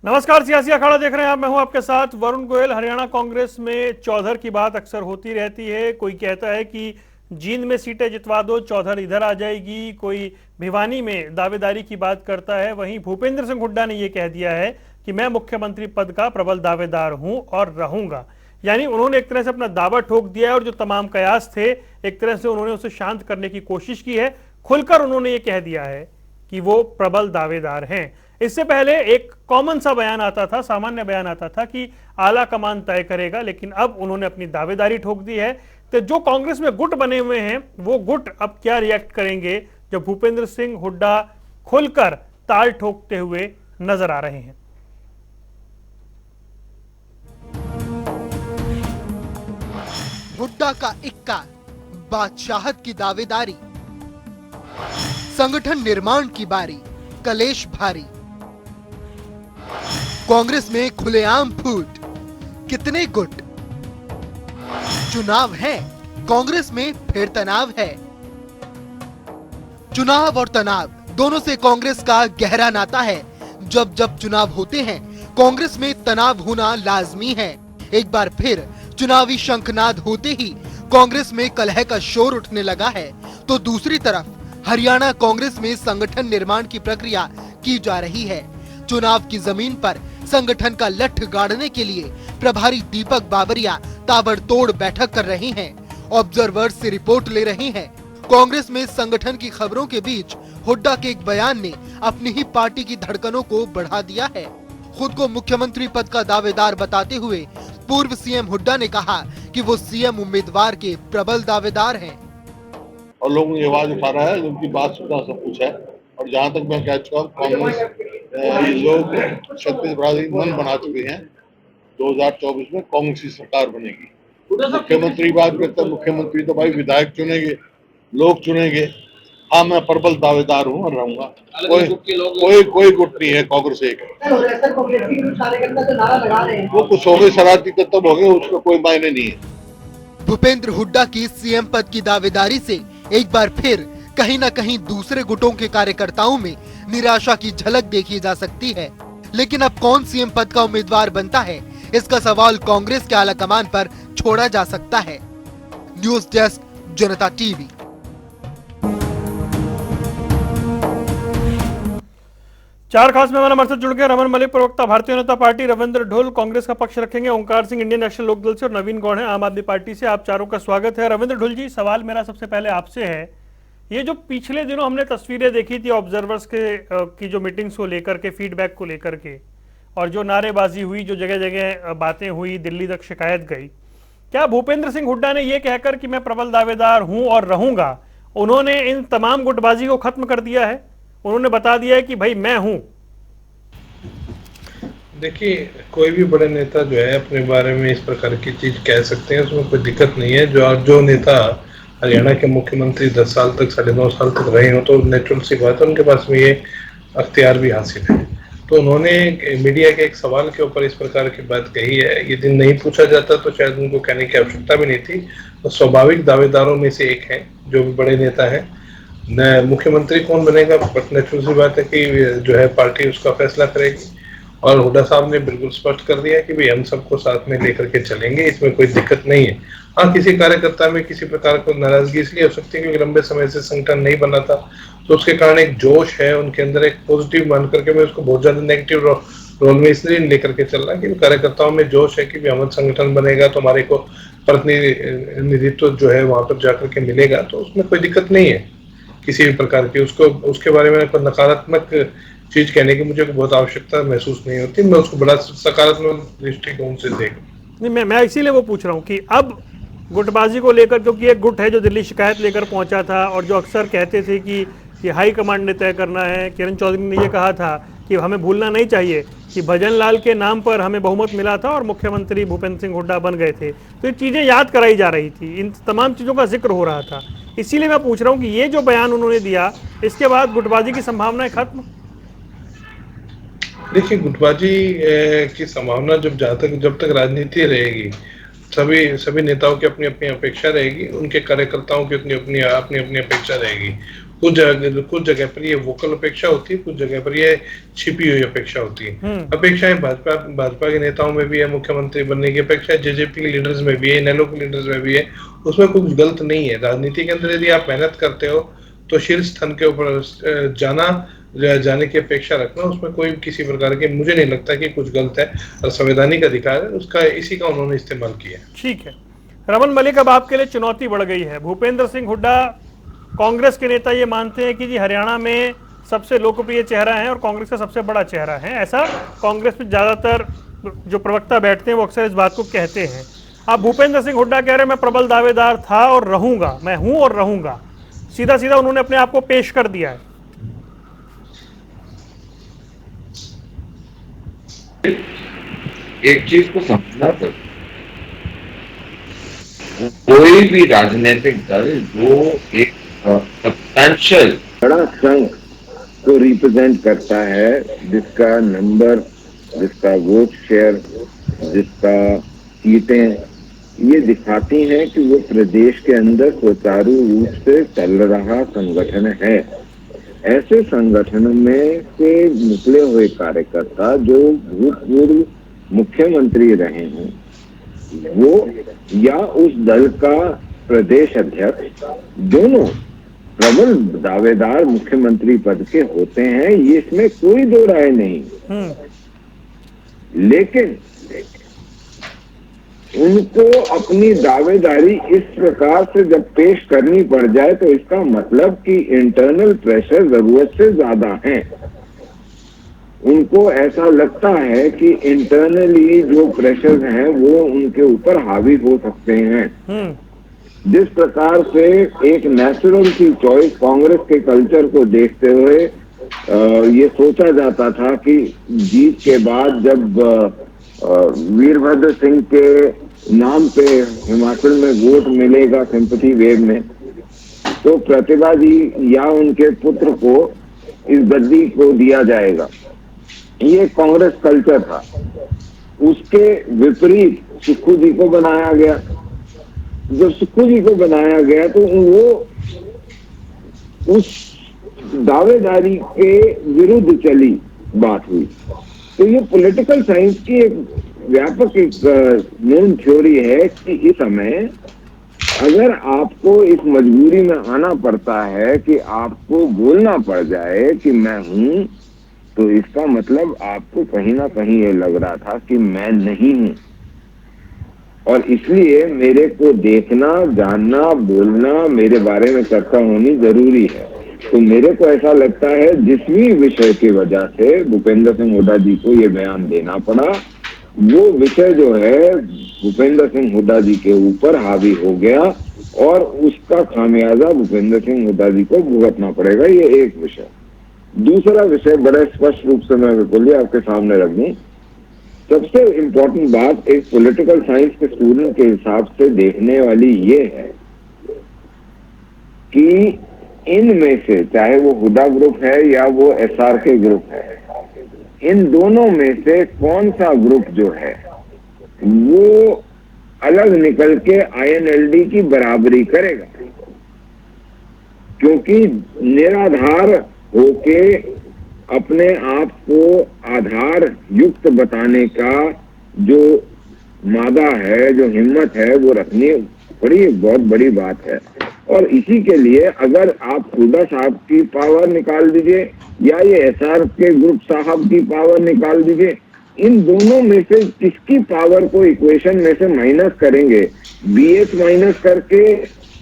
नमस्कार, सियासी अखाड़ा देख रहे हैं आप। मैं हूं आपके साथ वरुण गोयल। हरियाणा कांग्रेस में चौधर की बात अक्सर होती रहती है। कोई कहता है कि जींद में सीटें जितवा दो, चौधर इधर आ जाएगी। कोई भिवानी में दावेदारी की बात करता है। वहीं भूपेंद्र सिंह हुड्डा ने यह कह दिया है कि मैं मुख्यमंत्री पद का प्रबल दावेदार हूं और रहूंगा। यानी उन्होंने एक तरह से अपना दावा ठोक दिया है और जो तमाम कयास थे एक तरह से उन्होंने उसे शांत करने की कोशिश की है। खुलकर उन्होंने ये कह दिया है कि वो प्रबल दावेदार हैं। इससे पहले एक कॉमन सा बयान आता था, सामान्य बयान आता था कि आला कमान तय करेगा, लेकिन अब उन्होंने अपनी दावेदारी ठोक दी है। तो जो कांग्रेस में गुट बने हुए हैं वो गुट अब क्या रिएक्ट करेंगे जब भूपेंद्र सिंह हुड्डा खुलकर ताल ठोकते हुए नजर आ रहे हैं। हुड्डा का इक्का, बादशाहत की दावेदारी, संगठन निर्माण की बारी, कलेश भारी। कांग्रेस में खुलेआम फूट, कितने गुट। चुनाव है, कांग्रेस में फिर तनाव है। चुनाव और तनाव दोनों से कांग्रेस का गहरा नाता है। जब जब चुनाव होते हैं कांग्रेस में तनाव होना लाजमी है। एक बार फिर चुनावी शंखनाद होते ही कांग्रेस में कलह का शोर उठने लगा है, तो दूसरी तरफ हरियाणा कांग्रेस में संगठन निर्माण की प्रक्रिया की जा रही है। चुनाव की जमीन पर संगठन का लठ गाड़ने के लिए प्रभारी दीपक बाबरिया ताबड़तोड़ बैठक कर रहे हैं, ऑब्जर्वर्स से रिपोर्ट ले रहे हैं। कांग्रेस में संगठन की खबरों के बीच हुड्डा के एक बयान ने अपनी ही पार्टी की धड़कनों को बढ़ा दिया है। खुद को मुख्यमंत्री पद का दावेदार बताते हुए पूर्व सीएम हुड्डा ने कहा कि वो सीएम उम्मीदवार के प्रबल दावेदार हैं। और लोग ये आवाज उठा रहा है, उनकी बात सुनना सब कुछ है। और जहाँ तक मैं कह चुका हूँ, कांग्रेस लोग छत्तीसगढ़ मन बना चुके हैं 2024 में कांग्रेस की सरकार बनेगी। मुख्यमंत्री बात करते हैं, मुख्यमंत्री तो भाई विधायक चुनेंगे, लोग चुनेंगे। हाँ, मैं प्रबल दावेदार हूँ और रहूंगा। कोई गुट नहीं है, कांग्रेस एक है। वो कुछ हो गए, शरारती तत्व हो गए, उसका कोई मायने नहीं है। भूपेंद्र हुड्डा की सीएम पद की दावेदारी से एक बार फिर कहीं न कहीं दूसरे गुटों के कार्यकर्ताओं में निराशा की झलक देखी जा सकती है। लेकिन अब कौन सीएम पद का उम्मीदवार बनता है, इसका सवाल कांग्रेस के आलाकमान पर छोड़ा जा सकता है। न्यूज डेस्क, जनता टीवी। चार खास मेहमान हमारे साथ जुड़ गए। रमन मलिक, प्रवक्ता भारतीय जनता पार्टी, रविंद्र ढोल कांग्रेस का पक्ष रखेंगे, ओंकार सिंह इंडियन नेशनल लोकदल से और नवीन गौड़ है आम आदमी पार्टी से। आप चारों का स्वागत है। रविंद्र ढोल जी, सवाल मेरा सबसे पहले आपसे है, ये जो पिछले दिनों हमने तस्वीरें देखी थी ऑब्जर्वर्स की जो मीटिंग्स को लेकर के, फीडबैक को लेकर के, और जो नारेबाजी हुई, जो जगह जगह बातें हुई, दिल्ली तक शिकायत गई, क्या भूपेंद्र सिंह हुड्डा ने यह कहकर कि मैं प्रबल दावेदार हूं और रहूंगा, उन्होंने इन तमाम गुटबाजी को खत्म कर दिया है? उन्होंने बता दिया है कि भाई मैं हूं। देखिए, कोई भी बड़े नेता जो है अपने बारे में इस प्रकार की चीज कह सकते हैं, उसमें कोई दिक्कत नहीं है। जो नेता हरियाणा के मुख्यमंत्री 10 साल तक, 9.5 साल तक रहे हो, तो नेचुरल सी बात है उनके पास में ये अख्तियार भी हासिल है। तो उन्होंने मीडिया के एक सवाल के ऊपर इस प्रकार की बात कही है। ये दिन नहीं पूछा जाता तो शायद उनको कहने की आवश्यकता भी नहीं थी। तो स्वाभाविक दावेदारों में से एक है, जो भी बड़े नेता है। न मुख्यमंत्री कौन बनेगा, नेचुरल सी बात है कि जो है पार्टी उसका फैसला करेगी। और हुड्डा साहब ने बिल्कुल स्पष्ट कर दिया कि भाई हम सबको साथ में लेकर के चलेंगे, इसमें कोई दिक्कत नहीं है। हाँ, किसी कार्यकर्ता में किसी प्रकार को नाराजगी इसलिए हो सकती है क्योंकि लंबे समय से संगठन नहीं बना था, तो उसके कारण एक जोश है उनके अंदर, एक पॉजिटिव मान करके मैं उसको बहुत ज्यादा नेगेटिव रोल में इसलिए लेकर के चल रहा है कि कार्यकर्ताओं में जोश है कि भाई हमारा संगठन बनेगा तो हमारे को प्रतिनिधित्व जो है वहां पर जाकर के मिलेगा, तो उसमें कोई दिक्कत नहीं है किसी भी प्रकार की। उसको उसके बारे में कोई नकारात्मक चीज कहने की मुझे बहुत आवश्यकता महसूस नहीं होती। मैं उसको बड़ा सकारात्मक दृष्टिकोण से देखूं। नहीं, मैं इसीलिए वो पूछ रहा हूँ कि अब गुटबाजी को लेकर, क्योंकि एक गुट है जो दिल्ली शिकायत लेकर पहुंचा था और जो अक्सर कहते थे कि हाई कमांड ने तय करना है। किरण चौधरी ने यह कहा था कि हमें भूलना नहीं चाहिए कि भजन लाल के नाम पर हमें बहुमत मिला था और मुख्यमंत्री भूपेंद्र सिंह हुड्डा बन गए थे। तो ये चीजें याद कराई जा रही थी, इन तमाम चीजों का जिक्र हो रहा था। इसीलिए मैं पूछ रहा हूँ कि ये जो बयान उन्होंने दिया, इसके बाद गुटबाजी की संभावनाएं खत्म? देखिए, गुटबाजी की संभावना जब तक राजनीति रहेगी, सभी नेताओं की अपनी अपनी अपेक्षा रहेगी, उनके कार्यकर्ताओं की अपनी अपनी अपेक्षा रहेगी। कुछ जगह पर ये वोकल अपेक्षा होती है, कुछ जगह पर ये छिपी हुई अपेक्षा होती है। अपेक्षाएं भाजपा के नेताओं में भी है, मुख्यमंत्री बनने की अपेक्षा जेजेपी के लीडर्स में भी है, इनेलो के लीडर्स में भी है, उसमें कुछ गलत नहीं है। राजनीति के अंदर यदि आप मेहनत करते हो तो शीर्ष स्थान के ऊपर जाने की अपेक्षा रखना, उसमें कोई किसी प्रकार के मुझे नहीं लगता कि कुछ गलत है, और संवैधानिक अधिकार है उसका, इसी का उन्होंने इस्तेमाल किया। ठीक है रमन मलिक, अब आपके लिए चुनौती बढ़ गई है। भूपेंद्र सिंह हुड्डा कांग्रेस के नेता ये मानते हैं कि जी हरियाणा में सबसे लोकप्रिय चेहरा है और कांग्रेस का सबसे बड़ा चेहरा है, ऐसा कांग्रेस में ज्यादातर जो प्रवक्ता बैठते हैं वो अक्सर इस बात को कहते हैं। अब भूपेंद्र सिंह हुड्डा कह रहे हैं मैं प्रबल दावेदार था और रहूंगा, मैं हूं और रहूंगा, सीधा सीधा उन्होंने अपने आप को पेश कर दिया है। एक चीज को समझना तो कोई भी राजनीतिक दल जो एक सब्सटेंशियल बड़ा संघ को रिप्रेजेंट करता है, जिसका नंबर, जिसका वोट शेयर, जिसका सीटें ये दिखाती हैं कि वो प्रदेश के अंदर सुचारू रूप से चल रहा संगठन है। ऐसे संगठन में से निकले हुए कार्यकर्ता जो भूतपूर्व मुख्यमंत्री रहे हैं वो या उस दल का प्रदेश अध्यक्ष, दोनों प्रबल दावेदार मुख्यमंत्री पद के होते हैं, ये इसमें कोई दो राय नहीं। लेकिन उनको अपनी दावेदारी इस प्रकार से जब पेश करनी पड़ जाए तो इसका मतलब कि इंटरनल प्रेशर जरूरत से ज्यादा है। उनको ऐसा लगता है कि इंटरनली जो प्रेशर हैं वो उनके ऊपर हावी हो सकते हैं। जिस प्रकार से एक नेचुरल की चॉइस कांग्रेस के कल्चर को देखते हुए ये सोचा जाता था कि जीत के बाद जब वीरभद्र सिंह के नाम पे हिमाचल में वोट मिलेगा सिंपैथी वेव में, तो प्रतिभा जी या उनके पुत्र को इस गद्दी को दिया जाएगा। ये कांग्रेस कल्चर था। उसके विपरीत सुक्खू जी को बनाया गया। जब सुक्खू जी को बनाया गया तो वो उस दावेदारी के विरुद्ध चली बात हुई। तो ये पॉलिटिकल साइंस की एक व्यापक एक मेन थ्योरी है कि इस समय अगर आपको इस मजबूरी में आना पड़ता है कि आपको बोलना पड़ जाए कि मैं हूं, तो इसका मतलब आपको कहीं ना कहीं ये लग रहा था कि मैं नहीं हूं, और इसलिए मेरे को देखना, जानना, बोलना, मेरे बारे में चर्चा होनी जरूरी है। तो मेरे को ऐसा लगता है जिस भी विषय की वजह से भूपेंद्र सिंह हुड्डा जी को ये बयान देना पड़ा, वो विषय जो है भूपेंद्र सिंह हुड्डा जी के ऊपर हावी हो गया और उसका खामियाजा भूपेंद्र सिंह हुड्डा जी को भुगतना पड़ेगा। ये एक विषय। दूसरा विषय बड़े स्पष्ट रूप से मैं बोलिए आपके सामने रख दूं। सबसे इम्पोर्टेंट बात एक पॉलिटिकल साइंस के स्टूडेंट के हिसाब से देखने वाली ये है कि इनमें से चाहे वो हुड्डा ग्रुप है या वो एसआरके ग्रुप है, इन दोनों में से कौन सा ग्रुप जो है वो अलग निकल के आईएनएलडी की बराबरी करेगा। क्योंकि निराधार होके अपने आप को आधार युक्त बताने का जो मादा है, जो हिम्मत है, वो रखनी बहुत बड़ी बात है। और इसी के लिए अगर आप हुड्डा साहब की पावर निकाल दीजिए या ये एसआर के ग्रुप साहब की पावर निकाल दीजिए, इन दोनों में से किसकी पावर को इक्वेशन में से माइनस करेंगे, बीएच माइनस करके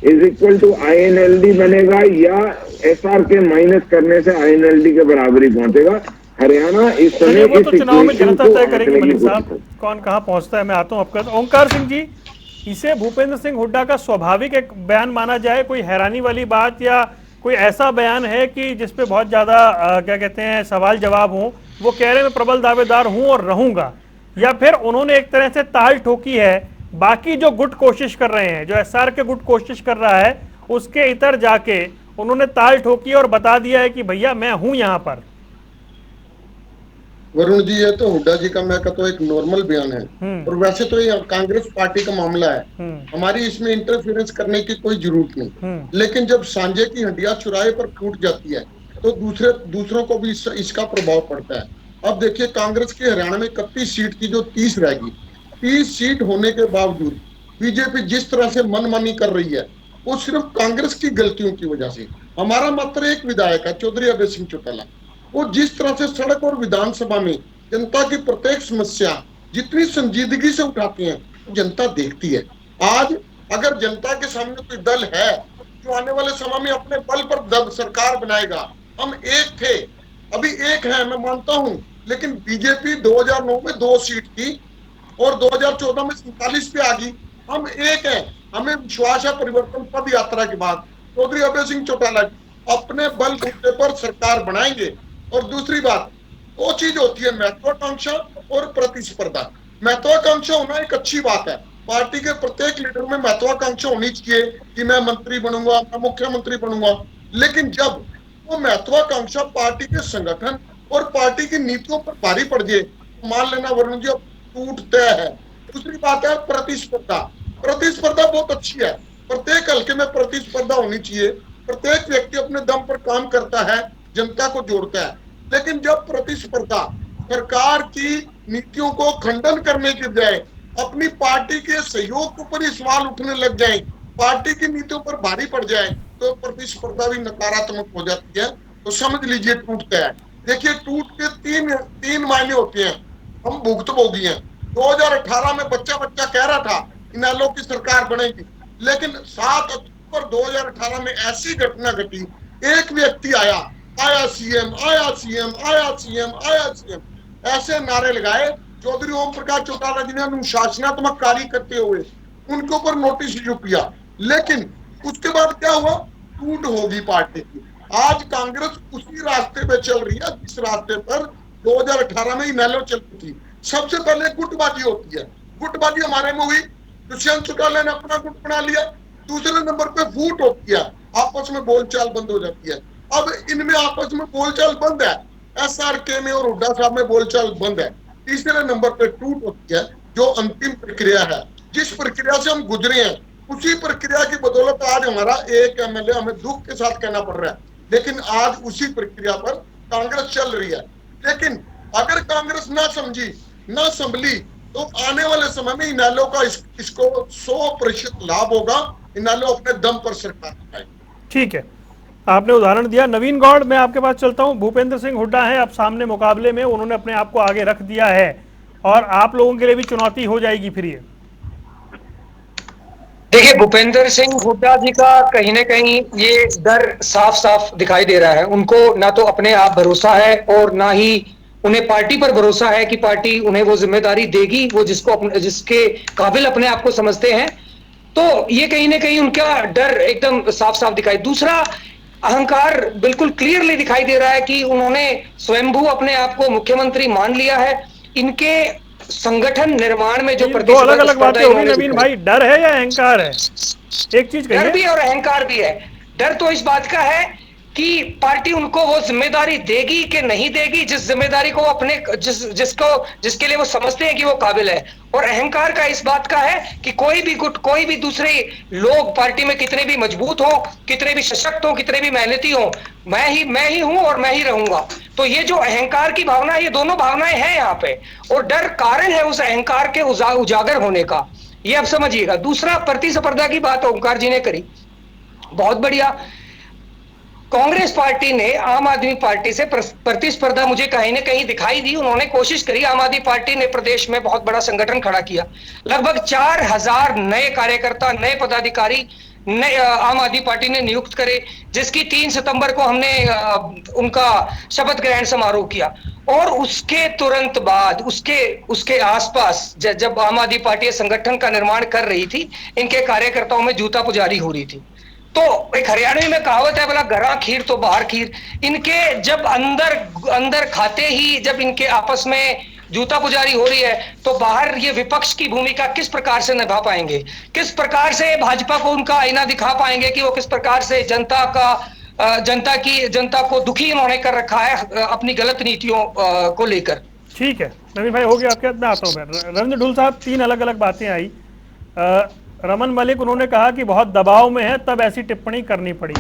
इज इक्वल टू आईएनएलडी बनेगा या एसआर के माइनस करने से आईएनएलडी के बराबरी पहुंचेगा। हरियाणा इस समय वो तो इस चुनाव में इक्वेशन जनता को तय करेगी आंकने की मलिक कोशिश साहब, कौन कहां पहुंचता है। मैं आता हूं आपका ओंकार सिंह जी, इसे भूपेंद्र सिंह हुड्डा का स्वाभाविक एक बयान माना जाए, कोई हैरानी वाली बात या कोई ऐसा बयान है कि जिसपे बहुत ज्यादा क्या कहते हैं सवाल जवाब हो। वो कह रहे हैं मैं प्रबल दावेदार हूं और रहूंगा, या फिर उन्होंने एक तरह से ताल ठोकी है, बाकी जो गुट कोशिश कर रहे हैं, जो एसआर के गुट कोशिश कर रहा है उसके इतर जाके उन्होंने ताल ठोकी और बता दिया है कि भैया मैं हूं यहां पर। वरुण जी, ये तो हुड्डा जी का मैं कहता हूँ एक नॉर्मल बयान है, और वैसे तो ये कांग्रेस पार्टी का मामला है, हमारी इसमें इंटरफेरेंस करने की कोई जरूरत नहीं। लेकिन जब सांझे की हड्डियां चुराहे पर टूट जाती है तो दूसरों को भी इसका प्रभाव पड़ता है। अब देखिए, कांग्रेस की हरियाणा में 31 सीट की जो 30 रहेगी, 30 सीट होने के बावजूद बीजेपी जिस तरह से मनमानी कर रही है, वो सिर्फ कांग्रेस की गलतियों की वजह से। हमारा मात्र एक विधायक है, चौधरी अभय सिंह चौटाला, वो जिस तरह से सड़क और विधानसभा में जनता की प्रत्येक समस्या जितनी संजीदगी से उठाते हैं, जनता देखती है। आज अगर जनता के सामने कोई दल है जो आने वाले समय में अपने बल पर सरकार बनाएगा, हम एक थे, अभी एक है, मैं मानता हूं, लेकिन बीजेपी 2009 में 2 सीट थी और 2014 में 47 पे आ गई। हम एक है, हमें विश्वास है परिवर्तन पद यात्रा के बाद चौधरी अभय सिंह चौटाला अपने बल बूते पर सरकार बनाएंगे। और दूसरी बात, वो चीज होती है महत्वाकांक्षा और प्रतिस्पर्धा। महत्वाकांक्षा होना एक अच्छी बात है, पार्टी के प्रत्येक लीडर में महत्वाकांक्षा होनी चाहिए कि मैं मंत्री बनूंगा, मैं मुख्यमंत्री बनूंगा। लेकिन जब वो महत्वाकांक्षा पार्टी के संगठन और पार्टी की नीतियों पर भारी पड़ जाए, मान लेना वरुण जी अब टूट तय है। दूसरी बात है प्रतिस्पर्धा। प्रतिस्पर्धा बहुत अच्छी है, प्रत्येक हल्के में प्रतिस्पर्धा होनी चाहिए, प्रत्येक व्यक्ति अपने दम पर काम करता है, जनता को जोड़ता है। लेकिन जब प्रतिस्पर्धा सरकार की नीतियों को खंडन करने के बजाय अपनी पार्टी के सहयोग के ऊपर ही सवाल उठने लग जाए, पार्टी की नीतियों पर भारी पड़ जाए, तो प्रतिस्पर्धा भी नकारात्मक हो जाती है। तो समझ लीजिए टूटता है। देखिए, टूट के तीन मायने होते हैं, हम भुक्तभोगी हैं। 2018 में बच्चा कह रहा था इनेलो की सरकार बनेगी, लेकिन 7 अक्टूबर 2018 में ऐसी घटना घटी, एक व्यक्ति आया सीएम, आया सीएम, आया सीएम, आया सीएम, ऐसे नारे लगाए। चौधरी ओम प्रकाश चौटाला जी ने अनुशासनात्मक कार्य करते हुए उनके ऊपर नोटिस इशू किया, लेकिन उसके बाद क्या हुआ, टूट होगी पार्टी की। आज कांग्रेस उसी रास्ते पे चल रही है जिस रास्ते पर 2018 में इनेलो चलती थी। सबसे पहले गुटबाजी होती है, गुटबाजी हमारे में हुई, दुष्यंत चौटाला ने अपना गुट बना लिया। दूसरे नंबर पे फूट होती है, आपस में बोलचाल बंद हो जाती है। अब इनमें आपस में बोलचाल बंद है, एसआरके में और हुड्डा साहब में बोलचाल बंद है। तीसरे नंबर पे टूट होती है, जो अंतिम प्रक्रिया है, जिस प्रक्रिया से हम गुजरे हैं, उसी प्रक्रिया की बदौलत आज हमारा एक एमएलए, हमें दुख के साथ कहना पड़ रहा है, लेकिन आज उसी प्रक्रिया पर कांग्रेस चल रही है। लेकिन अगर कांग्रेस ना समझी, ना संभली, तो आने वाले समय में इनेलो का इसको 100% लाभ होगा। इनेलो अपने दम पर सरकार बनाएगी। ठीक है, आपने उदाहरण दिया। नवीन गौड़, मैं आपके पास चलता हूं। भूपेंद्र सिंह हुड्डा है अब सामने मुकाबले में, उन्होंने अपने आप को आगे रख दिया है और आप लोगों के लिए भी चुनौती हो जाएगी फिर ये। देखिए, भूपेंद्र सिंह हुड्डा जी का कहीं ना कहीं ये डर साफ साफ दिखाई दे रहा है। उनको ना तो अपने आप भरोसा है और ना ही उन्हें पार्टी पर भरोसा है कि पार्टी उन्हें वो जिम्मेदारी देगी, वो जिसके काबिल अपने आप को समझते हैं। तो ये कहीं ना कहीं उनका डर एकदम साफ साफ दिखाई। दूसरा, अहंकार बिल्कुल क्लियरली दिखाई दे रहा है कि उन्होंने स्वयंभू अपने आप को मुख्यमंत्री मान लिया है। इनके संगठन निर्माण में जो दो अलग अलग बातें होगी नवीन भाई, डर है या अहंकार है? एक चीज डर भी और अहंकार भी है। डर तो इस बात का है कि पार्टी उनको वो जिम्मेदारी देगी कि नहीं देगी, जिस जिम्मेदारी को अपने जिसके लिए वो समझते हैं कि वो काबिल है। और अहंकार का इस बात का है कि कोई भी गुट, कोई भी दूसरे लोग पार्टी में कितने भी मजबूत हो, कितने भी सशक्त हो, कितने भी मेहनती हो, मैं ही हूं और मैं ही रहूंगा। तो ये जो अहंकार की भावना है, ये दोनों भावनाएं हैं यहाँ पे, और डर कारण है उस अहंकार के उजागर होने का, ये आप समझिएगा। दूसरा, प्रतिस्पर्धा की बात ओंकार जी ने करी, बहुत बढ़िया। कांग्रेस पार्टी ने आम आदमी पार्टी से प्रतिस्पर्धा मुझे कहीं ना कहीं दिखाई दी। उन्होंने कोशिश करी, आम आदमी पार्टी ने प्रदेश में बहुत बड़ा संगठन खड़ा किया, लगभग 4000 नए कार्यकर्ता, नए पदाधिकारी आम आदमी पार्टी ने नियुक्त करे, जिसकी 3 सितंबर को हमने उनका शपथ ग्रहण समारोह किया। और उसके तुरंत बाद उसके आसपास जब आम आदमी पार्टी संगठन का निर्माण कर रही थी, इनके कार्यकर्ताओं में जूता पुजारी हो रही थी। तो एक हरियाणवी में कहावत है, बोला घरा खीर तो बाहर खीर। इनके जब अंदर खाते ही जब इनके आपस में जूता पुजारी हो रही है, तो बाहर ये विपक्ष की भूमिका किस प्रकार से निभा पाएंगे, किस प्रकार से भाजपा को उनका आईना दिखा पाएंगे कि वो किस प्रकार से जनता को दुखी उन्होंने कर रखा है अपनी गलत नीतियों को लेकर। ठीक है नवीन भाई, हो गया आपके हाथ में। आता हूँ मैं। रविंद्र ढुल साहब, 3 अलग अलग बातें आई। रमन मलिक उन्होंने कहा कि बहुत दबाव में है तब ऐसी टिप्पणी करनी पड़ी।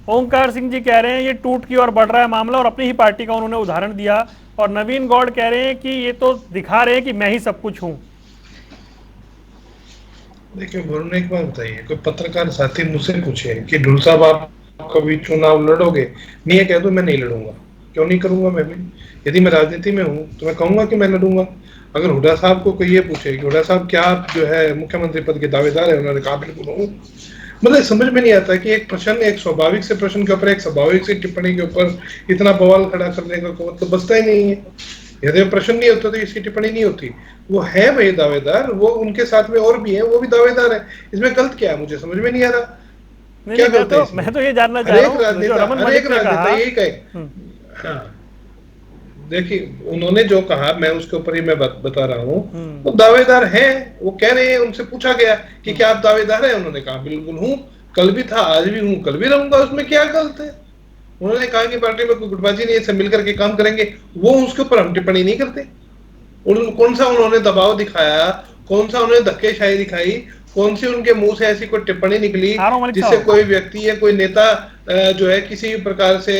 ओंकार सिंह जी कह रहे हैं ये टूट की ओर बढ़ रहा है मामला, और अपनी ही पार्टी का उन्होंने उदाहरण दिया। और नवीन गौड़ कह रहे हैं कि ये तो दिखा रहे हैं कि मैं ही सब कुछ हूं। देखिए वरुण, एक बात बताइए, कोई पत्रकार साथी मुझसे पूछे कि ढुल साहब आप कभी चुनाव लड़ोगे, नहीं है कह दो मैं नहीं लड़ूंगा। क्यों नहीं करूंगा? मैं भी यदि मैं राजनीति में हूँ तो मैं कहूंगा कि मैं लड़ूंगा। अगर हुड्डा साहब को कोई ये पूछे कि हुड्डा साहब क्या आप जो है मुख्यमंत्री पद के दावेदार है, उन्होंने कहा बिल्कुल हूँ। मतलब समझ में नहीं आता कि एक प्रश्न, एक स्वाभाविक से प्रश्न के ऊपर, एक स्वाभाविक से टिप्पणी के ऊपर इतना बवाल खड़ा करने का मतलब बचता ही नहीं है। यदि प्रश्न नहीं होता तो इसकी टिप्पणी नहीं होती। वो है भाई दावेदार, वो उनके साथ में और भी हैं, वो भी दावेदार है। इसमें गलत क्या है? मुझे समझ में नहीं आ रहा क्या गलत है। मैं तो ये जानना चाह रहा हूँ, हर एक राजनेता यही कहे। हाँ देखिए, उन्होंने जो कहा मैं उसके ऊपर ही मैं बता रहा हूँ। वो दावेदार हैं, वो कह रहे हैं। उनसे पूछा गया कि क्या आप दावेदार हैं, उन्होंने कहा बिल्कुल हूँ, कल भी था, आज भी हूँ, कल भी रहूंगा। उसमें क्या गलत है? उन्होंने कहा कि पार्टी में कोई गुटबाजी नहीं है, सब मिलकर के काम करेंगे। वो उसके ऊपर हम टिप्पणी नहीं करते। कौन सा उन्होंने दबाव दिखाया, कौन सा उन्होंने धक्केशाही दिखाई, कौन सी उनके मुंह से ऐसी कोई टिप्पणी निकली जिससे कोई व्यक्ति या कोई नेता जो है किसी भी प्रकार से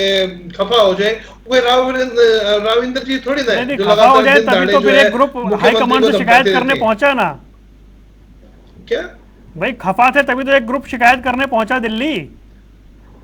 खफा हो जाए? कोई राविंदर जी थोड़ी ना है जो लगातार दिन दाड़े जो है ग्रुप हाईकमान से शिकायत करने पहुंचा ना। क्या भाई खफा थे तभी तो एक ग्रुप शिकायत करने पहुंचा दिल्ली।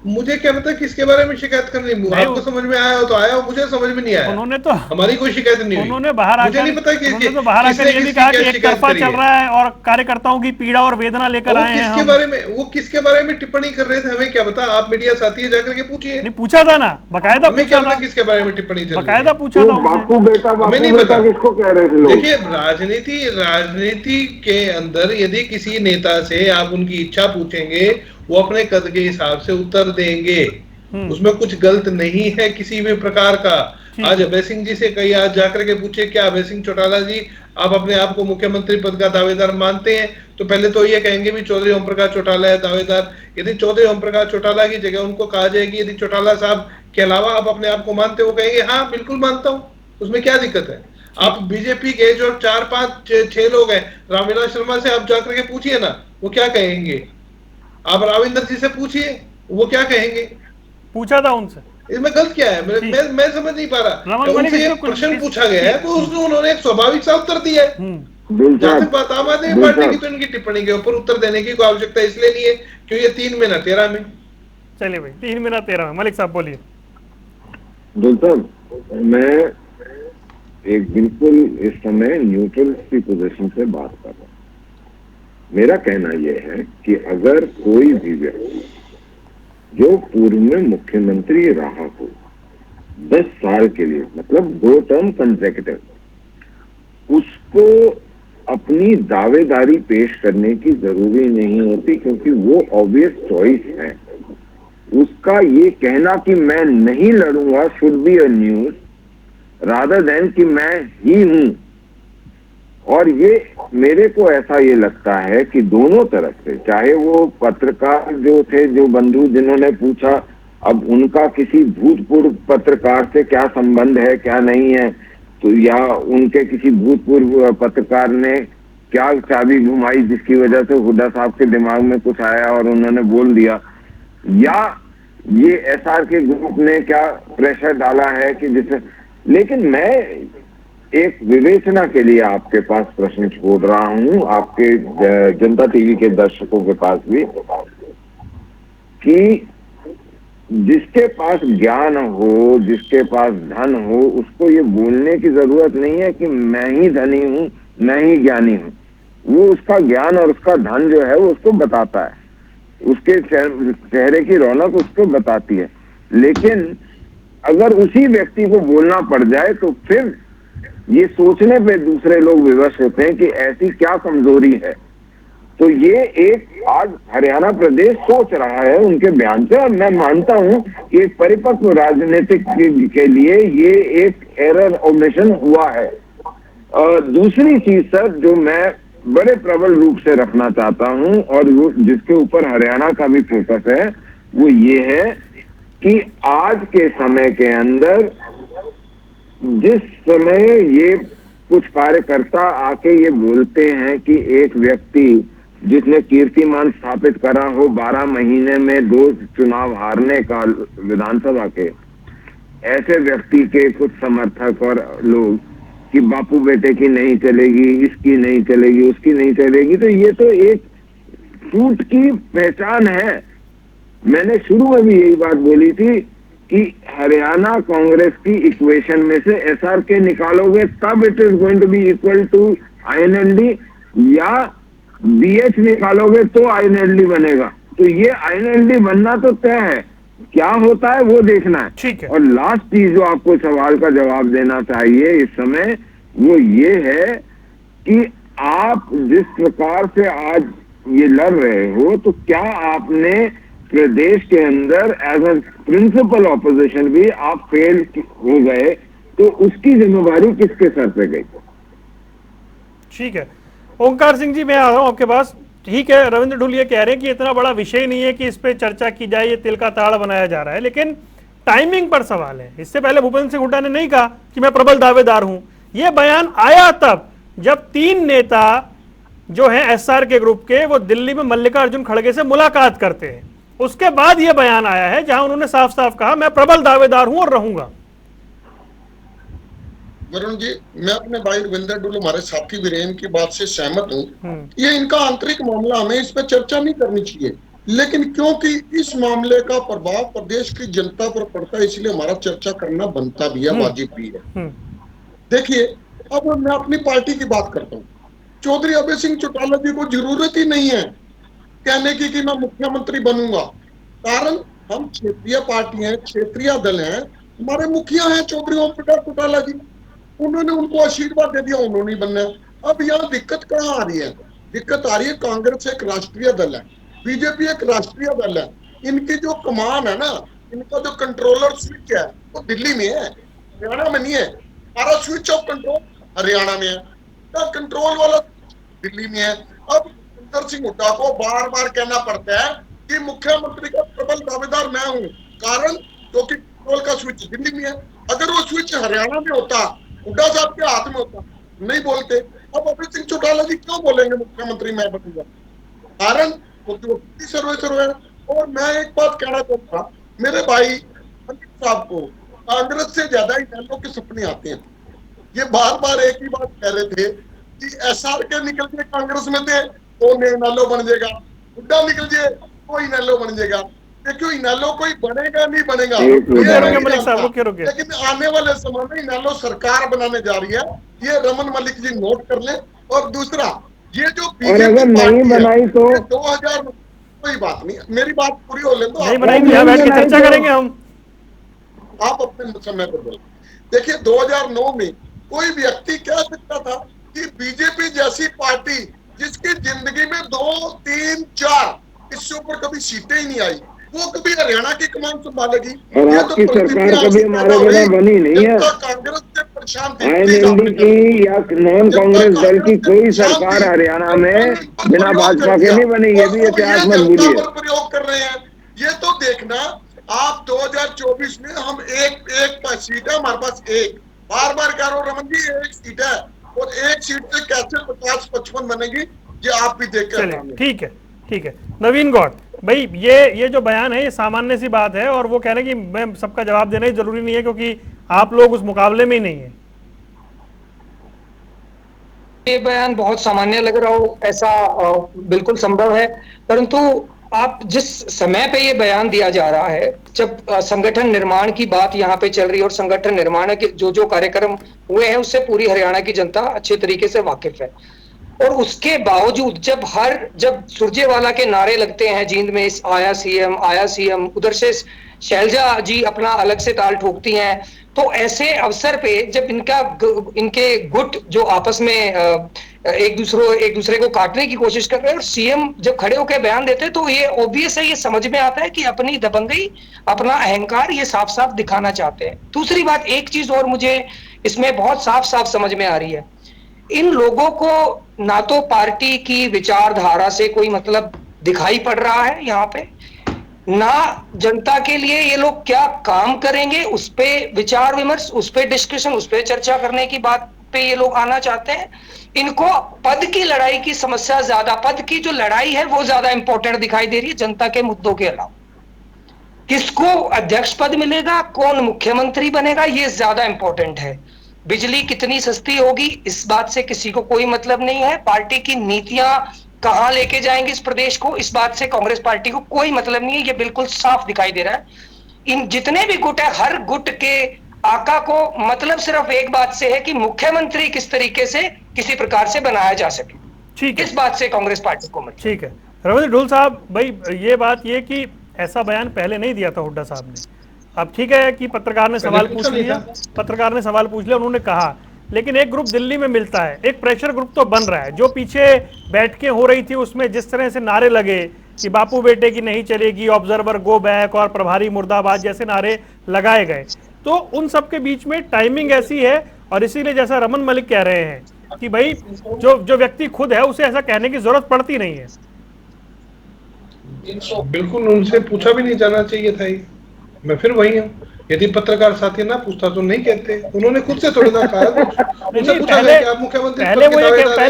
मुझे क्या पता किसके बारे में शिकायत करनी। आपको समझ में आया हो तो आया हो, मुझे समझ में नहीं आया। उन्होंने तो हमारी कोई शिकायत नहीं हुई। उन्होंने बाहर आकर, मुझे नहीं पता कि उन्होंने तो बाहर आकर ये भी कहा कि एक तरफा चल रहा है और कार्यकर्ताओं की पीड़ा और वेदना लेकर आए हैं। वो किसके बारे में टिप्पणी कर रहे थे हमें क्या पता? आप मीडिया साथी है, जाकर के पूछिए। नहीं पूछा था ना, बकायदा पूछा था। किसके बारे में टिप्पणी बकायदा पूछा था। बापू बेटा नहीं पता किसको कह रहे थे लोग। देखिए राजनीति के अंदर यदि किसी नेता से आप उनकी इच्छा पूछेंगे, वो अपने कद के हिसाब से उत्तर देंगे। उसमें कुछ गलत नहीं है किसी भी प्रकार का। आज अभय सिंह जी से कहीं आज जाकर के पूछे क्या अभय सिंह चौटाला जी आप अपने आप को मुख्यमंत्री पद का दावेदार मानते हैं, तो पहले तो ये कहेंगे भी चौधरी ओम प्रकाश चौटाला है दावेदार। यदि चौधरी ओम प्रकाश चौटाला की जगह उनको कहा जाएगी यदि चौटाला साहब के अलावा आप अपने आप को मानते हो, कहेंगे हाँ बिल्कुल मानता हूँ। उसमें क्या दिक्कत है? आप बीजेपी के जो 4, 5, 6 लोग हैं, रामविलास शर्मा से आप जाकर के पूछिए ना, वो क्या कहेंगे। आप राविंदर जी से पूछिए, वो क्या कहेंगे। पूछा था उनसे, इसमें गलत क्या है? मैं समझ नहीं पा रहा। उनसे एक प्रश्न पूछा गया है तो उसमें उन्होंने एक स्वाभाविक सा उत्तर दिया है। जहां तक बात आम आदमी पार्टी की, तो इनकी टिप्पणी के ऊपर उत्तर देने की कोई आवश्यकता इसलिए नहीं है क्योंकि ये 3 में ना 13 में। चलिए भाई 3 में ना 13 में। मलिक साहब बोलिए। मैं एक बिल्कुल इस समय न्यूट्रल की पोजीशन से बात कर रहा हूँ। मेरा कहना यह है कि अगर कोई भी व्यक्ति जो पूर्व में मुख्यमंत्री रहा हो 10 साल के लिए, मतलब 2 टर्म कंसेक्यूटिव, उसको अपनी दावेदारी पेश करने की जरूरी नहीं होती क्योंकि वो ऑब्वियस चॉइस है। उसका ये कहना कि मैं नहीं लड़ूंगा should be a news rather than कि मैं ही हूं। और ये मेरे को ऐसा ये लगता है कि दोनों तरफ से, चाहे वो पत्रकार जो थे, जो बंधु जिन्होंने पूछा, अब उनका किसी भूतपूर्व पत्रकार से क्या संबंध है क्या नहीं है, तो या उनके किसी भूतपूर्व पत्रकार ने क्या चाबी घुमाई जिसकी वजह से हुड्डा साहब के दिमाग में कुछ आया और उन्होंने बोल दिया, या ये एसआर के ग्रुप ने क्या प्रेशर डाला है कि जिससे। लेकिन मैं एक विवेचना के लिए आपके पास प्रश्न छोड़ रहा हूं, आपके जनता टीवी के दर्शकों के पास भी, कि जिसके पास ज्ञान हो, जिसके पास धन हो, उसको ये बोलने की जरूरत नहीं है कि मैं ही धनी हूं, मैं ही ज्ञानी हूं। वो उसका ज्ञान और उसका धन जो है वो उसको बताता है, उसके चेहरे की रौनक उसको बताती है। लेकिन अगर उसी व्यक्ति को बोलना पड़ जाए तो फिर ये सोचने पे दूसरे लोग विवश होते हैं कि ऐसी क्या कमजोरी है। तो ये एक आज हरियाणा प्रदेश सोच रहा है उनके बयान से, और मैं मानता हूं कि एक परिपक्व राजनीतिक के लिए ये एक एरर ओमिशन हुआ है। दूसरी चीज सर जो मैं बड़े प्रबल रूप से रखना चाहता हूं और वो जिसके ऊपर हरियाणा का भी फोकस है, वो ये है कि आज के समय के अंदर जिस समय ये कुछ कार्यकर्ता आके ये बोलते हैं कि एक व्यक्ति जिसने कीर्तिमान स्थापित करा हो 12 महीने में 2 चुनाव हारने का विधानसभा के, ऐसे व्यक्ति के कुछ समर्थक और लोग कि बापू बेटे की नहीं चलेगी, इसकी नहीं चलेगी, उसकी नहीं चलेगी, तो ये तो एक फूट की पहचान है। मैंने शुरू में भी यही बात बोली थी कि हरियाणा कांग्रेस की इक्वेशन में से एसआरके निकालोगे तब it is going to be equal to INLD, या बीएच निकालोगे तो आईएनएलडी बनेगा। तो ये आईएनएलडी बनना तो तय है, क्या होता है वो देखना है। ठीक है। और लास्ट चीज जो आपको सवाल का जवाब देना चाहिए इस समय, वो ये है कि आप जिस प्रकार से आज ये लड़ रहे हो, तो क्या आपने प्रदेश के अंदर एज अ प्रिंसिपल ऑपोजिशन भी आप फेल हो गए, तो उसकी जिम्मेवारी किसके सर पे गई? ठीक है, ओंकार सिंह जी मैं आ रहा हूं आपके पास। ठीक है, रविंद्र ढुलिया कह रहे हैं कि इतना बड़ा विषय नहीं है कि इस पे चर्चा की जाए, ये तिल का ताड़ बनाया जा रहा है, लेकिन टाइमिंग पर सवाल है। इससे पहले भूपेंद्र सिंह हुड्डा ने नहीं कहा कि मैं प्रबल दावेदार हूं। यह बयान आया तब जब 3 नेता जो है एसआर के ग्रुप के, वो दिल्ली में मल्लिकार्जुन खड़गे से मुलाकात करते हैं। उसके बाद यह बयान आया है जहां उन्होंने साफ साफ कहा मैं प्रबल दावेदार हूं और रहूंगा। वरुण जी, मैं अपने भाई रविंद्र ढुल्लु, हमारे साथी वीरेन की बात से सहमत हूं। ये इनका आंतरिक मामला, हमें इस पर चर्चा नहीं करनी चाहिए, लेकिन क्योंकि इस मामले का प्रभाव प्रदेश की जनता पर पड़ता है, इसलिए हमारा चर्चा करना बनता भी है, वाजिब भी है। देखिए, अब मैं अपनी पार्टी की बात करता हूँ। चौधरी अभय सिंह चौटाला जी को जरूरत ही नहीं है कहने की कि मैं मुख्यमंत्री बनूंगा, कारण हम क्षेत्रीय पार्टी हैं, क्षेत्रीय दल हैं, हमारे मुखिया हैं चौधरी ओम प्रकाश चौटाला जी, उन्होंने उनको आशीर्वाद दे दिया, उन्होंने बनना है। अब यहाँ दिक्कत कहाँ आ रही है? दिक्कत आ रही है, कांग्रेस एक राष्ट्रीय दल है, बीजेपी एक राष्ट्रीय दल है, इनकी जो कमान है ना, इनका जो कंट्रोलर स्विच है वो दिल्ली में है, हरियाणा में नहीं है। हमारा स्विच ऑफ कंट्रोल हरियाणा में है, कंट्रोल वाला दिल्ली में है। अब रविंद्र सिंह हुड्डा को बार बार कहना पड़ता है कि मुख्यमंत्री का प्रबल दावेदार मैं हूं, कारण क्योंकि कंट्रोल का स्विच दिल्ली में है। अगर वो स्विच हरियाणा में होता, हुड्डा साहब के हाथ में होता, नहीं बोलते। अब अभय सिंह चौटाला जी क्यों बोलेंगे मुख्यमंत्री मैं बनूंगा? कारण क्योंकि सर्वेसर्व है। और मैं एक बात कहना चाहता, मेरे भाई अमित साहब को कांग्रेस से ज्यादा इनेलो के सपने आते हैं। ये बार बार एक ही बात कह रहे थे कि एसआर के निकल के कांग्रेस में थे तो इनेलो बन जाएगा, हुड्डा निकल जाए तो इनेलो बन जाएगा। देखियो, इनेलो कोई बनेगा नहीं बनेगा, लेकिन आने वाले समय में इनेलो सरकार बनाने जा रही है, ये रमन मलिक जी नोट कर ले। और दूसरा, ये जो बीजेपी नहीं बनाई तो 2000, कोई बात नहीं, मेरी बात पूरी हो ले तो नहीं बनाएंगे, चर्चा करेंगे हम, आप अपने समय पर बोलो। देखिए, 2009 में कोई व्यक्ति कह सकता था कि बीजेपी जैसी पार्टी जिसकी जिंदगी में 2, 3, 4 इससे ऊपर कभी सीटें ही नहीं आई, वो कभी हरियाणा की कमान संभालेगी? और आपकी सरकार कभी हमारे बिना बनी नहीं है। कांग्रेस से परेशान आईएनएलडी की या नॉन कांग्रेस दल की कोई सरकार हरियाणा में बिना भाजपा के नहीं बनी, ये भी इतिहास में भूलिए। प्रयोग कर रहे हैं, ये तो देखना आप 2024 में हम एक सीट है हमारे पास, एक बार बार कह रहा हूं रमन जी, एक सीट है, और एक सीट से कैसे 50-55 बनेगी, ये आप भी देख कर। ठीक है, ठीक है। नवीन गौड़ भाई, ये जो बयान है ये सामान्य सी बात है, और वो कह रहे हैं कि मैं सबका जवाब देना ही जरूरी नहीं है क्योंकि आप लोग उस मुकाबले में ही नहीं है। ये बयान बहुत सामान्य लग रहा हो, ऐसा बिल्कुल संभव है, परंतु आप जिस समय पे ये बयान दिया जा रहा है, जब संगठन निर्माण की बात यहाँ पे चल रही है और संगठन निर्माण के जो कार्यक्रम हुए हैं उससे पूरी हरियाणा की जनता अच्छे तरीके से वाकिफ है, और उसके बावजूद जब सुरजेवाला के नारे लगते हैं जींद में, आया सीएम, उधर से शैलजा जी अपना अलग से ताल ठोकती हैं, तो ऐसे अवसर पे जब इनके गुट जो आपस में एक दूसरे को काटने की कोशिश कर रहे हैं और सीएम जब खड़े होकर बयान देते हैं, तो ये ऑब्वियस है, ये समझ में आता है कि अपनी दबंगई, अपना अहंकार ये साफ साफ दिखाना चाहते हैं। दूसरी बात, एक चीज और मुझे इसमें बहुत साफ साफ समझ में आ रही है, इन लोगों को ना तो पार्टी की विचारधारा से कोई मतलब दिखाई पड़ रहा है यहाँ पे, ना जनता के लिए ये लोग क्या काम करेंगे, उस पे विचार विमर्श, उस पे डिस्कशन, उस पे चर्चा करने की बात पे ये लोग आना चाहते हैं। इनको पद की लड़ाई की समस्या ज्यादा, पद की जो लड़ाई है वो ज्यादा इंपॉर्टेंट दिखाई दे रही है जनता के मुद्दों के अलावा। किसको अध्यक्ष पद मिलेगा, कौन मुख्यमंत्री बनेगा, ये ज्यादा इंपॉर्टेंट है। बिजली कितनी सस्ती होगी इस बात से किसी को कोई मतलब नहीं है। पार्टी की नीतियां कहां लेके जाएंगे इस प्रदेश को, इस बात से कांग्रेस पार्टी को कोई मतलब नहीं है। ये बिल्कुल साफ दिखाई दे रहा है। इन जितने भी गुट है, हर गुट के आका को मतलब सिर्फ एक बात से है कि मुख्यमंत्री किस तरीके से किसी प्रकार से बनाया जा सके। ठीक है, इस बात से कांग्रेस पार्टी को मतलब। ठीक है। रविंद्र ढोल साहब, भाई ये बात ये कि ऐसा बयान पहले नहीं दिया था हुड्डा साहब ने। अब ठीक है कि पत्रकार ने सवाल पूछ लिया, पत्रकार ने सवाल पूछ लिया, उन्होंने कहा, लेकिन एक ग्रुप दिल्ली में मिलता है, एक प्रेशर ग्रुप तो बन रहा है। जो पीछे बैठकें हो रही थी उसमें जिस तरह से नारे लगे कि बापू बेटे की नहीं चलेगी, ऑब्जर्वर गो बैक और प्रभारी मुर्दाबाद जैसे नारे लगाए गए, तो उन सब के बीच में टाइमिंग ऐसी है। और इसीलिए जैसा रमन मलिक कह रहे हैं कि भाई जो व्यक्ति खुद है उसे ऐसा कहने की जरूरत पड़ती नहीं है। बिल्कुल उनसे पूछा भी नहीं जाना चाहिए था। मैं फिर वही हूँ, यदि पत्रकार साथी ना पूछता तो नहीं कहते। उन्होंने खुद से थोड़ी ना कहा, उनसे पूछा गया कि आप मुख्यमंत्री पहले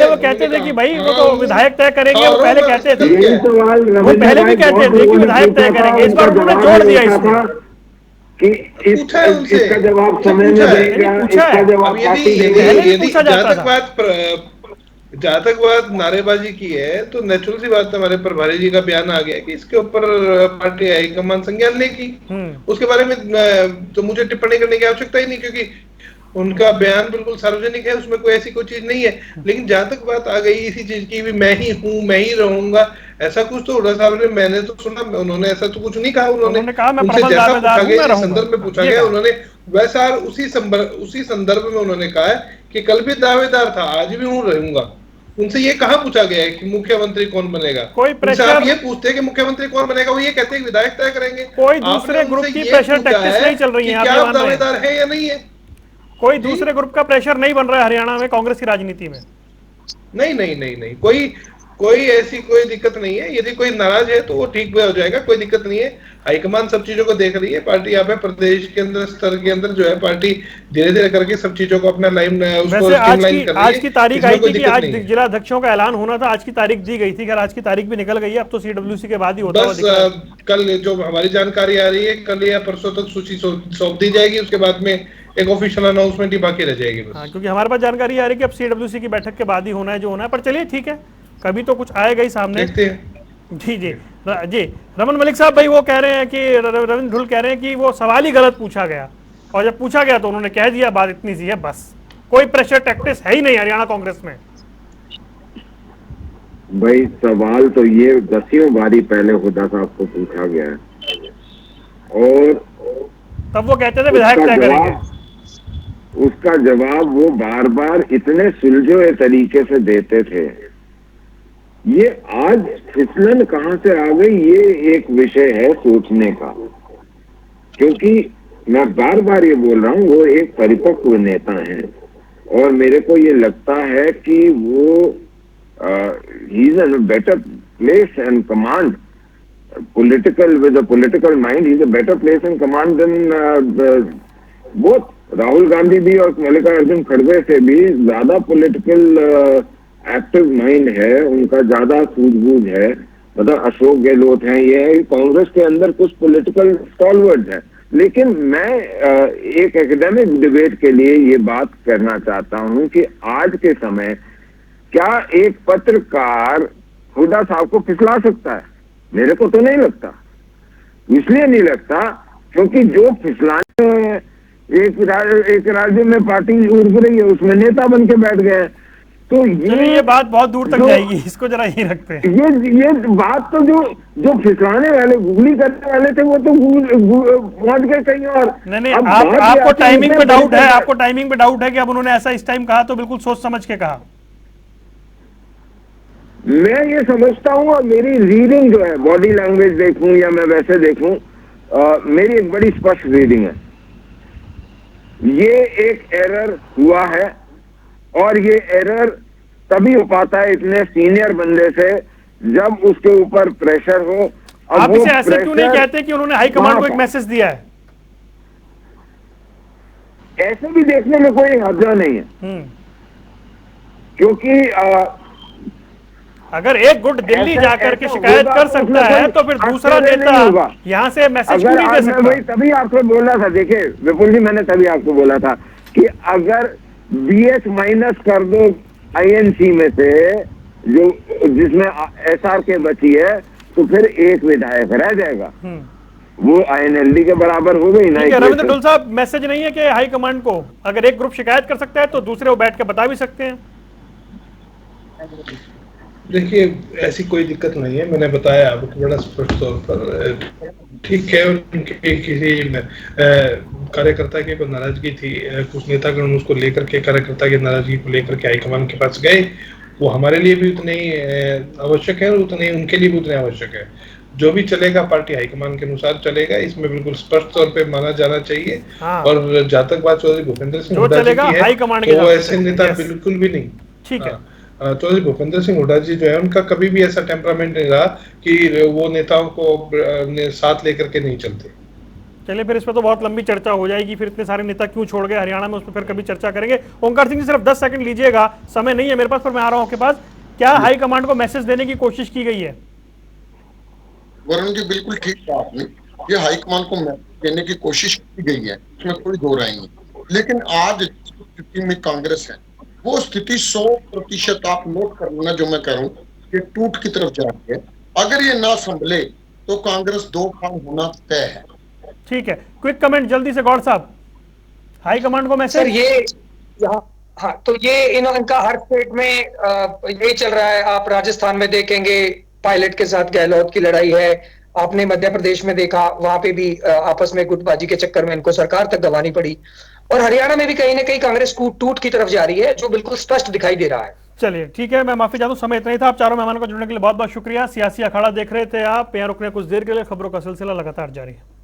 वो कहते थे कि भाई वो तो विधायक तय करेंगे, वो पहले कहते थे, वो पहले भी कहते थे कि विधायक तय करेंगे। इस बार उन्होंने जोड़ दिया इसको कि इसका जवाब समय में देगा, इसका जवाब पार्टी देगी। जहां तक बात नारेबाजी की है तो नेचुरल सी बात, हमारे प्रभारी जी का बयान आ गया कि इसके ऊपर पार्टी हाईकमान संज्ञान लेगी। उसके बारे में तो मुझे टिप्पणी करने की आवश्यकता ही नहीं, क्योंकि उनका बयान बिल्कुल सार्वजनिक है, उसमें कोई ऐसी कोई चीज नहीं है। लेकिन जहां तक बात आ गई इसी चीज की भी, मैं ही हूँ, मैं ही रहूंगा, ऐसा कुछ तो हुड्डा साहब ने, मैंने तो सुना, उन्होंने ऐसा तो कुछ नहीं कहा। उन्होंने कहा मैं उनसे जैसा पूछा गया, जिस संदर्भ में पूछा गया, उन्होंने वैसा उसी संदर्भ में उन्होंने कहा है कि कल भी दावेदार था, आज भी हूँ, रहूंगा। उनसे ये कहाँ पूछा गया है कि मुख्यमंत्री कौन बनेगा? कोई प्रेशर, आप ये पूछते हैं कि मुख्यमंत्री कौन बनेगा, वो ये कहते हैं विधायक तय करेंगे। कोई दूसरे ग्रुप की प्रेशर टैक्टिक्स नहीं चल रही है, क्या आप दावेदार है या नहीं है? कोई दूसरे ग्रुप का प्रेशर नहीं बन रहा है हरियाणा में कांग्रेस की राजनीति में। नहीं, कोई ऐसी कोई दिक्कत नहीं है। यदि कोई नाराज है तो वो ठीक भी हो जाएगा, कोई दिक्कत नहीं है। हाईकमान सब चीजों को देख रही है। पार्टी यहाँ पे प्रदेश के अंदर, स्तर के अंदर जो है, पार्टी धीरे धीरे करके सब चीजों को अपना लाइन उसको आज की तारीख आई थी कि आज जिला अध्यक्षों का ऐलान होना था, आज की तारीख दी गई थी, खैर आज की तारीख भी निकल गई है। अब तो CWC के बाद ही होता है। कल जो हमारी जानकारी आ रही है, कल या परसों तक सूची सौंप दी जाएगी, उसके बाद में एक ऑफिशियल अनाउंसमेंट ही बाकी रह जाएगी बस। हाँ, क्योंकि हमारे पास जानकारी आ रही है कि अब CWC की बैठक के बाद ही होना है जो होना है। पर चलिए ठीक है, कभी तो कुछ आएगा ही सामने, देखते हैं। जी रमन मलिक साहब, भाई वो कह रहे हैं कि रविंद्र ढुल कह रहे हैं कि वो सवाल ही गलत पूछा गया, और जब पूछा गया तो उन्होंने कह दिया, बात इतनी सी है बस। कोई प्रेशर टैक्टिक्स है ही नहीं हरियाणा कांग्रेस में। भाई सवाल तो ये 10वीं बारी पहले हुड्डा साहब को पूछा गया है, और तब वो कहते थे विधायक तय करेंगे। उसका जवाब वो बार बार इतने सुलझे हुए तरीके से देते थे। ये आज फिसलन कहां से आ गई, ये एक विषय है सोचने का। क्योंकि मैं बार बार ये बोल रहा हूं, वो एक परिपक्व नेता हैं, और मेरे को ये लगता है कि वो he is in better place and command political, with a political mind, he is a better place and command than both Rahul Gandhi भी और मल्लिकार्जुन खड़गे से भी ज्यादा पॉलिटिकल एक्टिव माइंड है, उनका ज्यादा सूझबूझ है। मतलब अशोक गहलोत हैं, ये कांग्रेस के अंदर कुछ पॉलिटिकल स्टॉलवर्ड है। लेकिन मैं एक एकेडमिक डिबेट के लिए ये बात करना चाहता हूं कि आज के समय क्या एक पत्रकार हुड्डा साहब को फिसला सकता है? मेरे को तो नहीं लगता। इसलिए नहीं लगता क्योंकि जो फिसलाने एक राज्य में पार्टी उड़ रही है, उसमें नेता बन के बैठ गए। तो ये बात बहुत दूर तक जाएगी, इसको जरा यही रखते हैं। ये बात तो जो फिसलाने वाले, गूगली करने वाले थे, वो तो पहुंच गए कहीं और। नहीं, आपको टाइमिंग पे डाउट है, आपको टाइमिंग पे डाउट है कि अब उन्होंने ऐसा इस टाइम कहा तो बिल्कुल सोच समझ के कहा। मैं ये समझता हूँ, और मेरी रीडिंग जो है, बॉडी लैंग्वेज देखूं या मैं वैसे देखूं, मेरी एक बड़ी स्पष्ट रीडिंग है। ये एक एरर हुआ है, और ये एरर तभी हो पाता है इतने सीनियर बंदे से जब उसके ऊपर प्रेशर हो, आप वो इसे ऐसे क्यों नहीं pressure कहते कि उन्होंने हाईकमांड को वहाँ एक था। मैसेज दिया है? ऐसे भी देखने में कोई हर्जा नहीं है, क्योंकि अगर एक गुट दिल्ली ऐसा- जाकर के ऐसा शिकायत होगा कर तो सकता उसमें है कोई तो फिर दूसरा आश्चर्य नेता नहीं होगा। यहां से मैसेज क्यों अगर नहीं दे आज मैं सकता? वही तभी आपको बोला था, देखिए विपुल जी, मैंने तभी आपको बोला था कि अगर बीएस माइनस कर दो आईएनसी में से, जो जिसमें एसआर के बची है, तो फिर एक विधायक रह जाएगा, वो आईएनएलडी के बराबर हो गई ना। ठीक है रविंद्र डोल साहब, मैसेज नहीं है कि हाईकमांड को अगर एक ग्रुप शिकायत कर सकता है तो दूसरे वो बैठ के बता भी सकते हैं? देखिए ऐसी कोई दिक्कत नहीं है, मैंने बताया आपको बड़ा स्पष्ट तौर पर। ठीक है, उनके किसी कार्यकर्ता की कोई नाराजगी थी, कुछ नेतागण उसको लेकर के, कार्यकर्ता की नाराजगी को लेकर के हाईकमान के पास गए, वो हमारे लिए भी उतने ही आवश्यक है और उतने उनके लिए भी उतने आवश्यक है। जो भी चलेगा पार्टी हाईकमान के अनुसार चलेगा, इसमें बिल्कुल स्पष्ट तौर पे माना जाना चाहिए। हाँ। और जहां तक बात चौधरी भूपेंद्र सिंह जो हुड्डा जी चलेगा की है, हाईकमांड के तो हिसाब से ऐसे चलेगा। नेता यस। बिल्कुल भी नहीं। ठीक है। चौधरी भूपेंद्र सिंह हुड्डा जी जो है, उनका कभी भी ऐसा टेम्परामेंट नहीं रहा कि वो नेताओं को साथ लेकर के नहीं चलते। चलिए फिर इस पर तो बहुत लंबी चर्चा हो जाएगी, फिर इतने सारे नेता क्यों छोड़ गए हरियाणा में, उस पर फिर कभी चर्चा करेंगे। ओंकार सिंह जी सिर्फ 10 सेकंड लीजिएगा, समय नहीं है मेरे पास, पर मैं आ रहा हूं आपके पास। क्या हाईकमांड को मैसेज देने की कोशिश की गई है? वरुण जी बिल्कुल ठीक कहा आपने, ये हाईकमान को मैसेज देने की कोशिश की गई है, इसमें कोई दो राय नहीं। लेकिन आज जिस स्थिति में कांग्रेस है, वो स्थिति 100% आप नोट कर लेना, जो मैं कह रहा हूँ कि टूट की तरफ जा रही है। अगर ये ना संभले तो कांग्रेस दो फार्म होना तय है। ठीक है, क्विक कमेंट जल्दी से गौड़ साहब, हाईकमांड को सर मैसेज। ये यहाँ, हाँ तो ये इनका हर स्टेट में यही चल रहा है। आप राजस्थान में देखेंगे पायलट के साथ गहलोत की लड़ाई है, आपने मध्य प्रदेश में देखा, वहां पे भी आपस में गुटबाजी के चक्कर में इनको सरकार तक गंवानी पड़ी। और हरियाणा में भी कहीं ना कहीं कांग्रेस टूट की तरफ जा रही है, जो बिल्कुल स्पष्ट दिखाई दे रहा है। चलिए ठीक है, मैं माफी चाहता हूं, समय इतना ही था। आप चारों मेहमानों को जुड़ने के लिए बहुत बहुत शुक्रिया। सियासी अखाड़ा देख रहे थे आप, यहाँ रुकने कुछ देर के लिए, खबरों का सिलसिला लगातार जारी है।